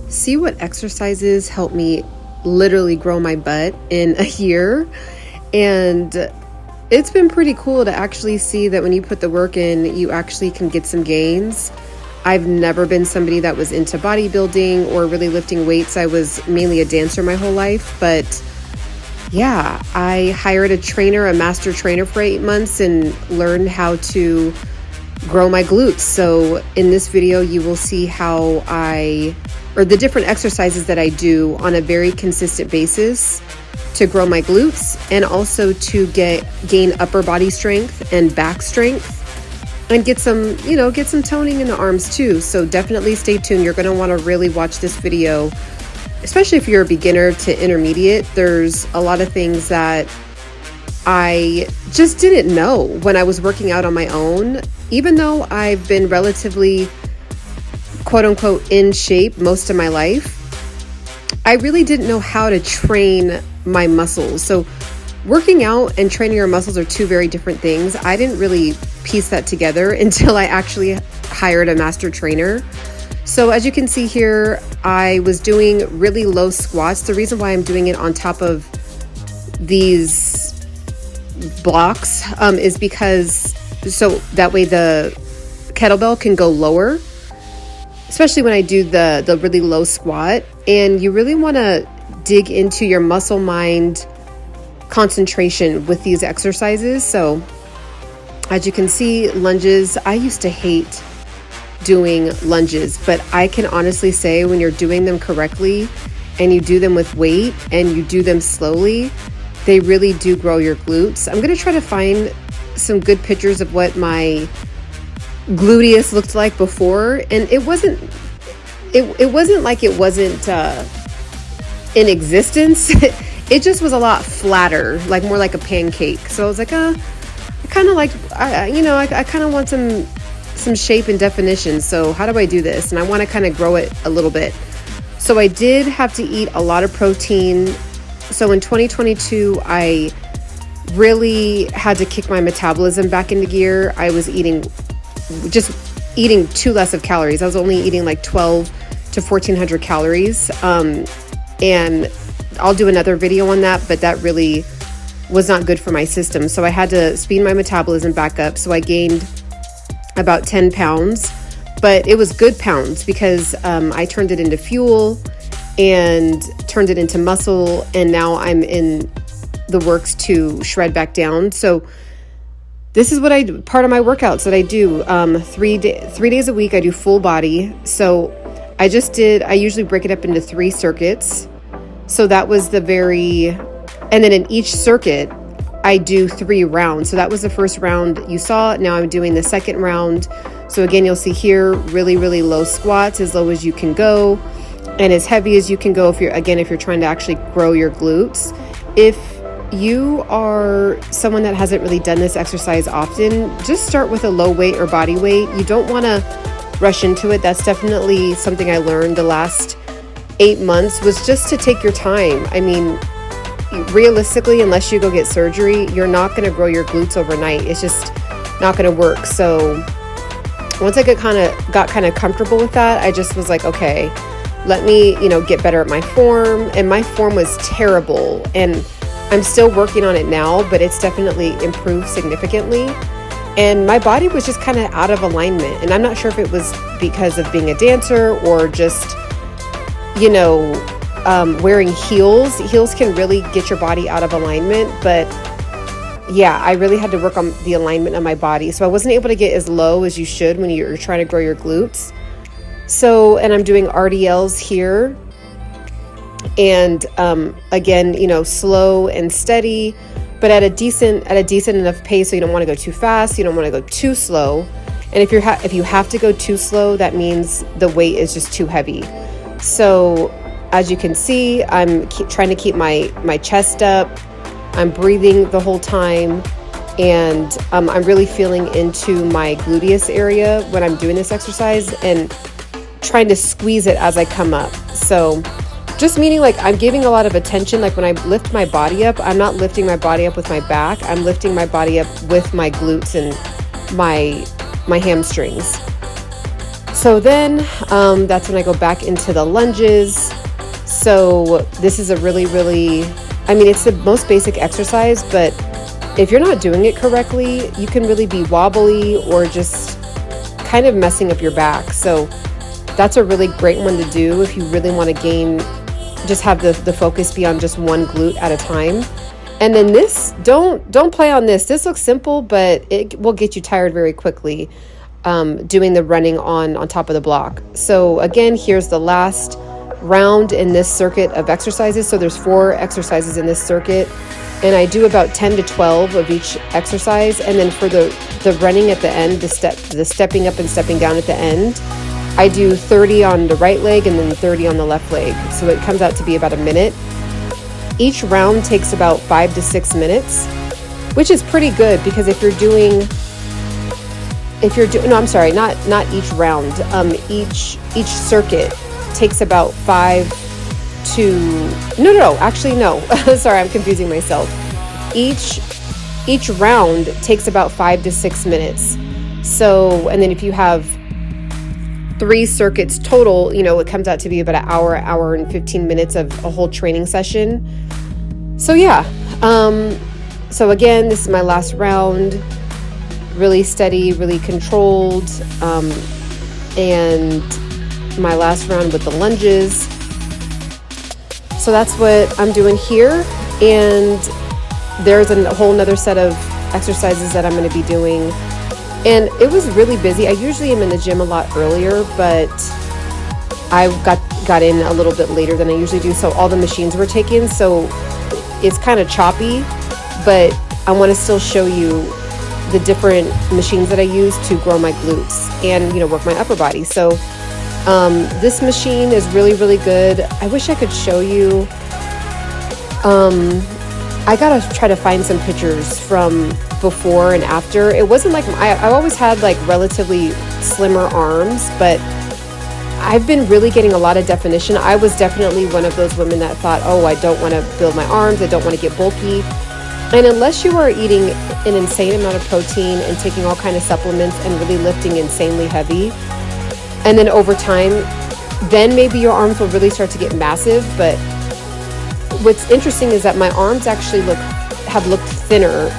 see what exercises help me literally grow my butt in a year. And it's been pretty cool to actually see that when you put the work in, you actually can get some gains. I've never been somebody that was into bodybuilding or really lifting weights. I was mainly a dancer my whole life, but yeah, I hired a trainer, a master trainer for 8 months and learned how to grow my glutes. So in this video, you will see how the different exercises that I do on a very consistent basis to grow my glutes and also to gain upper body strength and back strength and get some toning in the arms too. So definitely stay tuned. You're going to want to really watch this video, especially if you're a beginner to intermediate. There's a lot of things that I just didn't know when I was working out on my own. Even though I've been relatively quote unquote in shape most of my life, I really didn't know how to train my muscles. So working out and training your muscles are two very different things. I didn't really piece that together until I actually hired a master trainer. So as you can see here, I was doing really low squats. The reason why I'm doing it on top of these blocks is because so that way the kettlebell can go lower, especially when I do the really low squat. And you really want to dig into your muscle mind concentration with these exercises. So as you can see, lunges, I used to hate doing lunges, but I can honestly say when you're doing them correctly and you do them with weight and you do them slowly, they really do grow your glutes. I'm going to try to find some good pictures of what my gluteus looked like before, and it wasn't like it wasn't in existence. It just was a lot flatter, like more like a pancake. So I was like, I kind of like, I kind of want some shape and definition. So how do I do this? And I want to kind of grow it a little bit. So I did have to eat a lot of protein. So in 2022, I really had to kick my metabolism back into gear. I was eating too less of calories. I was only eating like 12 to 1400 calories. And I'll do another video on that, but that really was not good for my system. So I had to speed my metabolism back up. So I gained about 10 pounds, but it was good pounds because I turned it into fuel and turned it into muscle. And now I'm in the works to shred back down. So this is what I do. Part of my workouts that I do 3 days a week. I do full body. So I usually break it up into 3 circuits. So that was and then in each circuit, I do 3 rounds. So that was the first round you saw. Now I'm doing the second round. So again, you'll see here, really, really low squats, as low as you can go and as heavy as you can go if you're trying to actually grow your glutes. If you are someone that hasn't really done this exercise often, just start with a low weight or body weight. You don't want to rush into it. That's definitely something I learned the last 8 months, was just to take your time. I mean, realistically, unless you go get surgery, you're not going to grow your glutes overnight. It's just not going to work. So once I got kind of comfortable with that, I just was like, okay, let me, get better at my form. And my form was terrible. And I'm still working on it now, but it's definitely improved significantly. And my body was just kind of out of alignment. And I'm not sure if it was because of being a dancer or just, wearing heels. Heels can really get your body out of alignment. But yeah, I really had to work on the alignment of my body. So I wasn't able to get as low as you should when you're trying to grow your glutes. So, and I'm doing RDLs here. And again, slow and steady, but at a decent enough pace. So you don't want to go too fast. You don't want to go too slow. And if you have to go too slow, that means the weight is just too heavy. So as you can see, I'm trying to keep my chest up. I'm breathing the whole time. And I'm really feeling into my gluteus area when I'm doing this exercise and trying to squeeze it as I come up. So just meaning like I'm giving a lot of attention. Like when I lift my body up, I'm not lifting my body up with my back. I'm lifting my body up with my glutes and my hamstrings. So then that's when I go back into the lunges. So this is a really, I mean, it's the most basic exercise, but if you're not doing it correctly, you can really be wobbly or just kind of messing up your back. So that's a really great one to do if you really want to gain, just have the focus be on just one glute at a time. And then this, don't play on this. This looks simple, but it will get you tired very quickly, doing the running on top of the block. So again, here's the last round in this circuit of exercises. So there's 4 exercises in this circuit, and I do about 10 to 12 of each exercise. And then for the running at the end, the stepping up and stepping down at the end, I do 30 on the right leg and then 30 on the left leg. So it comes out to be about a minute. Each round takes about 5 to 6 minutes, which is pretty good, because if you're doing, no, I'm sorry, not each round. Each circuit takes about 5 to, no, sorry, I'm confusing myself. Each round takes about 5 to 6 minutes. So, and then if you have 3 circuits total, it comes out to be about an hour and 15 minutes of a whole training session. So yeah, so again, this is my last round, really steady, really controlled, and my last round with the lunges. So that's what I'm doing here, and there's a whole nother set of exercises that I'm going to be doing. And it was really busy. I usually am in the gym a lot earlier, but I got in a little bit later than I usually do, so all the machines were taken, so it's kind of choppy, but I want to still show you the different machines that I use to grow my glutes and work my upper body. So this machine is really, really good. I wish I could show you. I gotta try to find some pictures from before and after. It wasn't like I always had like relatively slimmer arms, but I've been really getting a lot of definition. I was definitely one of those women that thought, oh, I don't want to build my arms, I don't want to get bulky. And unless you are eating an insane amount of protein and taking all kind of supplements and really lifting insanely heavy, and then over time, then maybe your arms will really start to get massive. But what's interesting is that my arms actually have looked thinner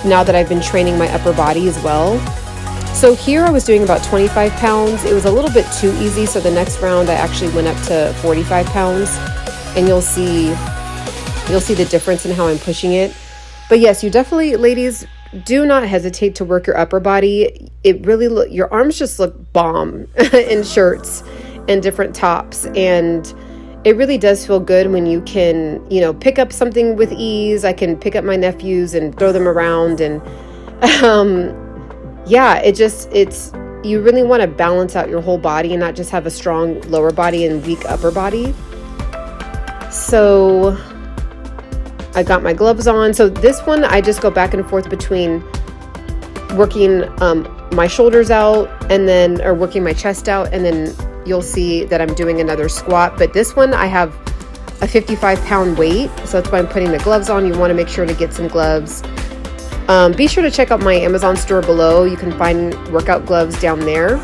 now that I've been training my upper body as well. So here I was doing about 25 pounds. It was a little bit too easy, so the next round I actually went up to 45 pounds, and you'll see the difference in how I'm pushing it. But yes, you definitely, ladies, do not hesitate to work your upper body. It really your arms just look bomb in shirts and different tops, and it really does feel good when you can, pick up something with ease. I can pick up my nephews and throw them around, and yeah, it's you really want to balance out your whole body and not just have a strong lower body and weak upper body. So I got my gloves on. So this one, I just go back and forth between working my shoulders out or working my chest out, and then you'll see that I'm doing another squat. But this one, I have a 55-pound weight, so that's why I'm putting the gloves on. You want to make sure to get some gloves. Be sure to check out my Amazon store below. You can find workout gloves down there.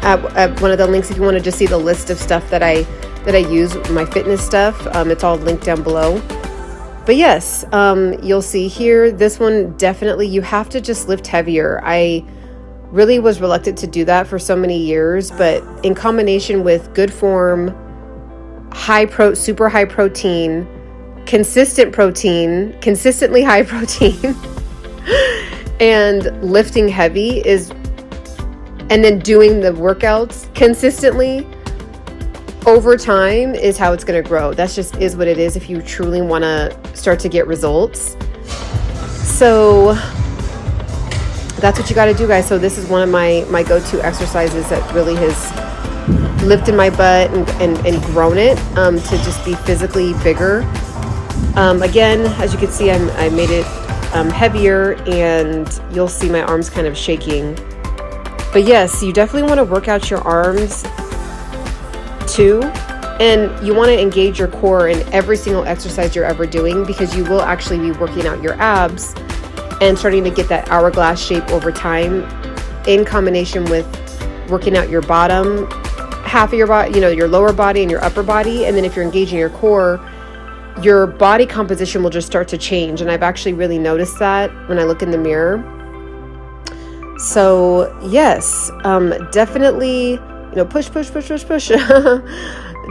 At one of the links, if you want to just see the list of stuff that I use, my fitness stuff, it's all linked down below. But yes, you'll see here, this one, definitely you have to just lift heavier. I really was reluctant to do that for so many years, but in combination with good form, super high protein, consistently high protein, and lifting heavy and then doing the workouts consistently over time is how it's going to grow. That's just is what it is if you truly want to start to get results. So that's what you got to do, guys. So this is one of my go-to exercises that really has lifted my butt and grown it to just be physically bigger. Again, as you can see, I made it heavier, and you'll see my arms kind of shaking. But yes, you definitely want to work out your arms too, and you want to engage your core in every single exercise you're ever doing, because you will actually be working out your abs and starting to get that hourglass shape over time, in combination with working out your bottom half of your body, you know, your lower body and your upper body. And then if you're engaging your core, your body composition will just start to change. And I've actually really noticed that when I look in the mirror. So yes, definitely, you know, push.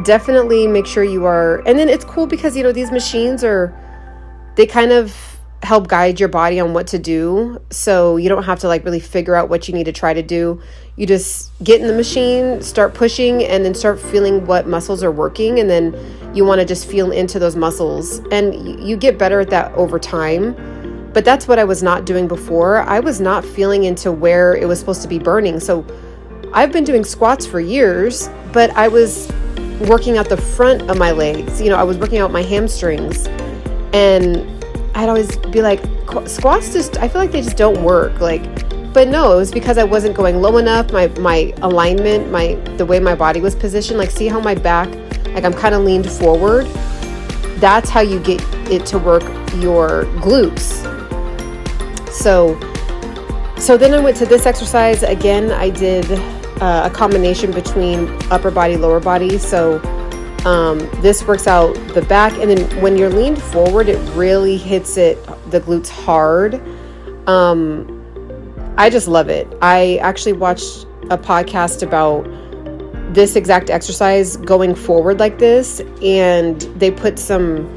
Definitely make sure you are. And then it's cool because, you know, these machines they kind of help guide your body on what to do. So you don't have to like really figure out what you need to try to do. You just get in the machine, start pushing, and then start feeling what muscles are working. And then you want to just feel into those muscles. And you get better at that over time. But that's what I was not doing before. I was not feeling into where it was supposed to be burning. So I've been doing squats for years, but I was working out the front of my legs. You know, I was working out my hamstrings. And I'd always be like, squats just, I feel like they just don't work. Like, but no, it was because I wasn't going low enough. My alignment, the way my body was positioned, like see how my back, like I'm kind of leaned forward. That's how you get it to work your glutes. So then I went to this exercise. Again, I did a combination between upper body, lower body. So this works out the back, and then when you're leaned forward, it really hits the glutes hard. I just love it. I actually watched a podcast about this exact exercise going forward like this, and they put some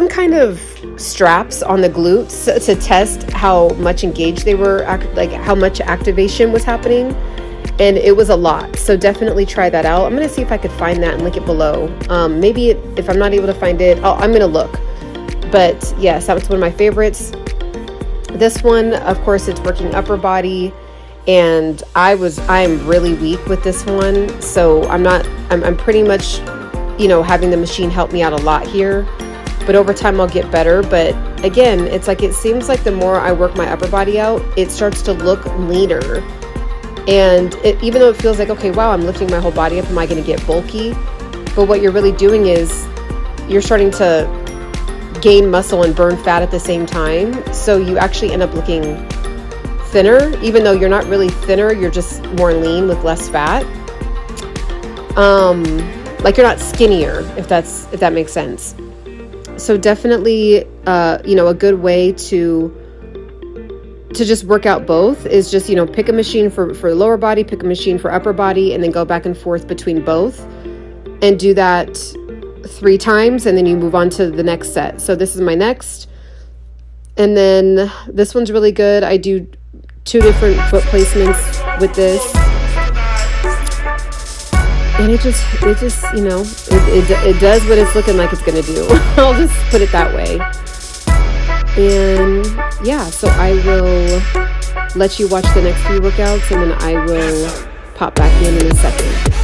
kind of straps on the glutes to test how much engaged they were, like how much activation was happening. And it was a lot. So definitely try that out. I'm going to see if I could find that and link it below. Maybe if I'm not able to find it, I'm going to look. But yes, that was one of my favorites. This one, of course, it's working upper body. And I'm really weak with this one. So I'm pretty much, you know, having the machine help me out a lot here. But over time I'll get better. But again, it's like, it seems like the more I work my upper body out, it starts to look leaner. And even though it feels like, okay, wow, I'm lifting my whole body up, am I going to get bulky? But what you're really doing is you're starting to gain muscle and burn fat at the same time. So you actually end up looking thinner, even though you're not really thinner, you're just more lean with less fat. Like you're not skinnier, if that makes sense. So definitely, you know, a good way to just work out both is just, you know, pick a machine for lower body, pick a machine for upper body, and then go back and forth between both and do that 3 times. And then you move on to the next set. So this is my next. And then this one's really good. I do 2 different foot placements with this. And it just, you know, it does what it's looking like it's going to do. I'll just put it that way. And yeah, so I will let you watch the next few workouts, and then I will pop back in a second.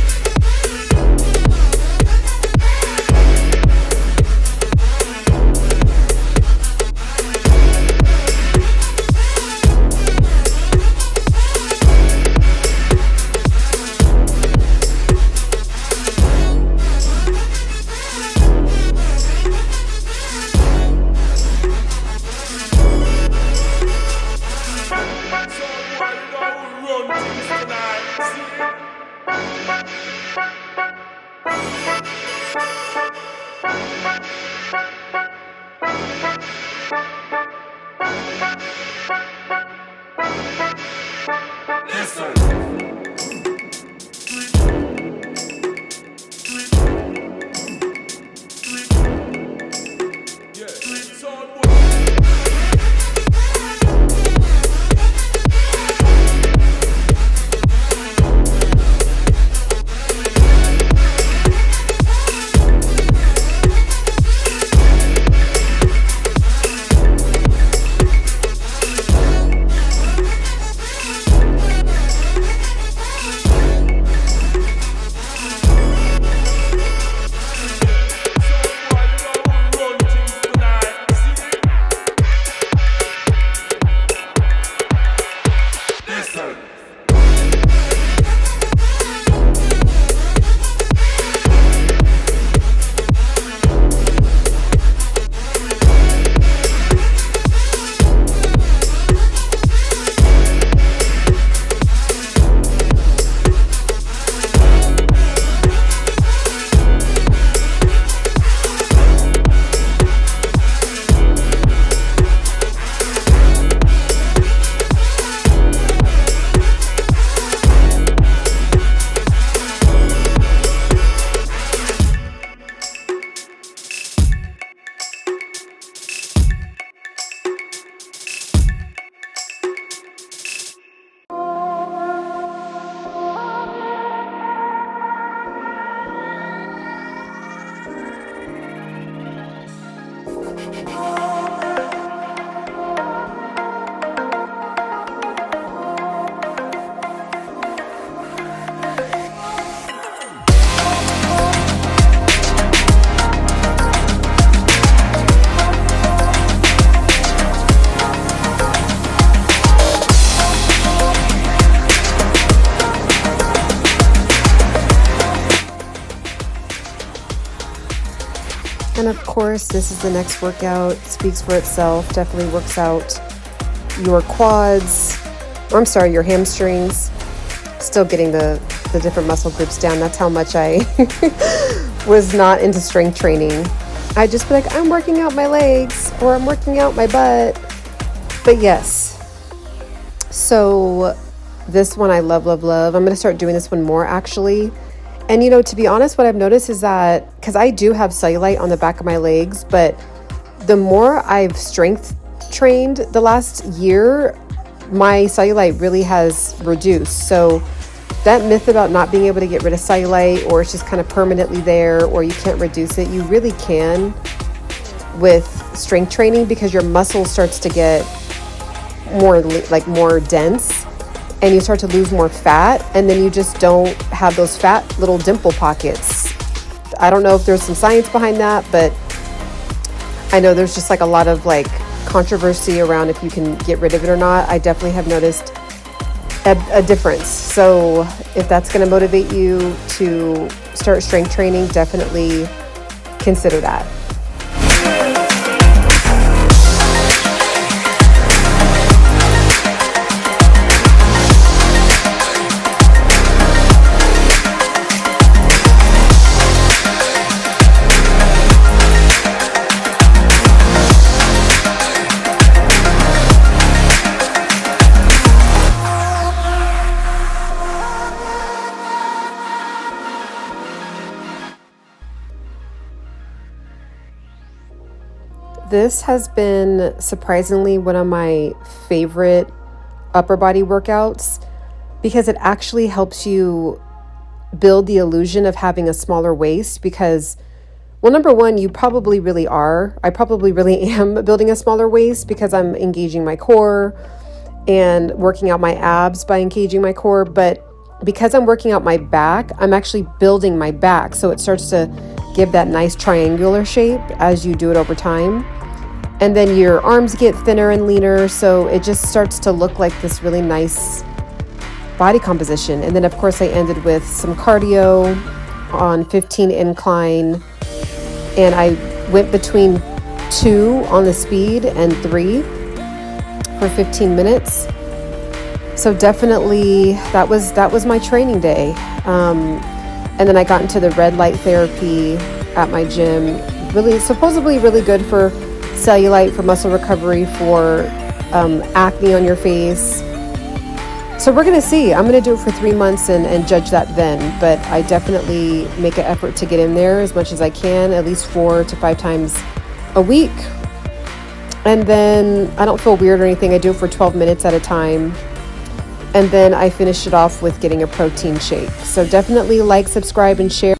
And of course, this is the next workout. It speaks for itself. Definitely works out your quads, or I'm sorry, your hamstrings. Still getting the different muscle groups down. That's how much I was not into strength training. I just be like, I'm working out my legs or I'm working out my butt. But yes, so this one I love, love, love. I'm going to start doing this one more actually. And to be honest, what I've noticed is that, because I do have cellulite on the back of my legs, but the more I've strength trained the last year, my cellulite really has reduced. So that myth about not being able to get rid of cellulite, or it's just kind of permanently there, or you can't reduce it, you really can with strength training, because your muscle starts to get more dense, and you start to lose more fat, and then you just don't have those fat little dimple pockets. I don't know if there's some science behind that, but I know there's just like a lot of like controversy around if you can get rid of it or not. I definitely have noticed a difference. So if that's going to motivate you to start strength training, definitely consider that. This has been surprisingly one of my favorite upper body workouts, because it actually helps you build the illusion of having a smaller waist. Because, well, number one, you probably really are. I probably really am building a smaller waist, because I'm engaging my core and working out my abs by engaging my core. But because I'm working out my back, I'm actually building my back. So it starts to give that nice triangular shape as you do it over time. And then your arms get thinner and leaner, so it just starts to look like this really nice body composition. And then of course I ended with some cardio on 15 incline, and I went between 2 on the speed and 3 for 15 minutes. So definitely that was my training day. And then I got into the red light therapy at my gym. Really, supposedly really good for cellulite, for muscle recovery, for acne on your face. So we're going to see. I'm going to do it for 3 months and judge that then. But I definitely make an effort to get in there as much as I can, at least 4 to 5 times a week. And then I don't feel weird or anything. I do it for 12 minutes at a time. And then I finish it off with getting a protein shake. So definitely like, subscribe, and share.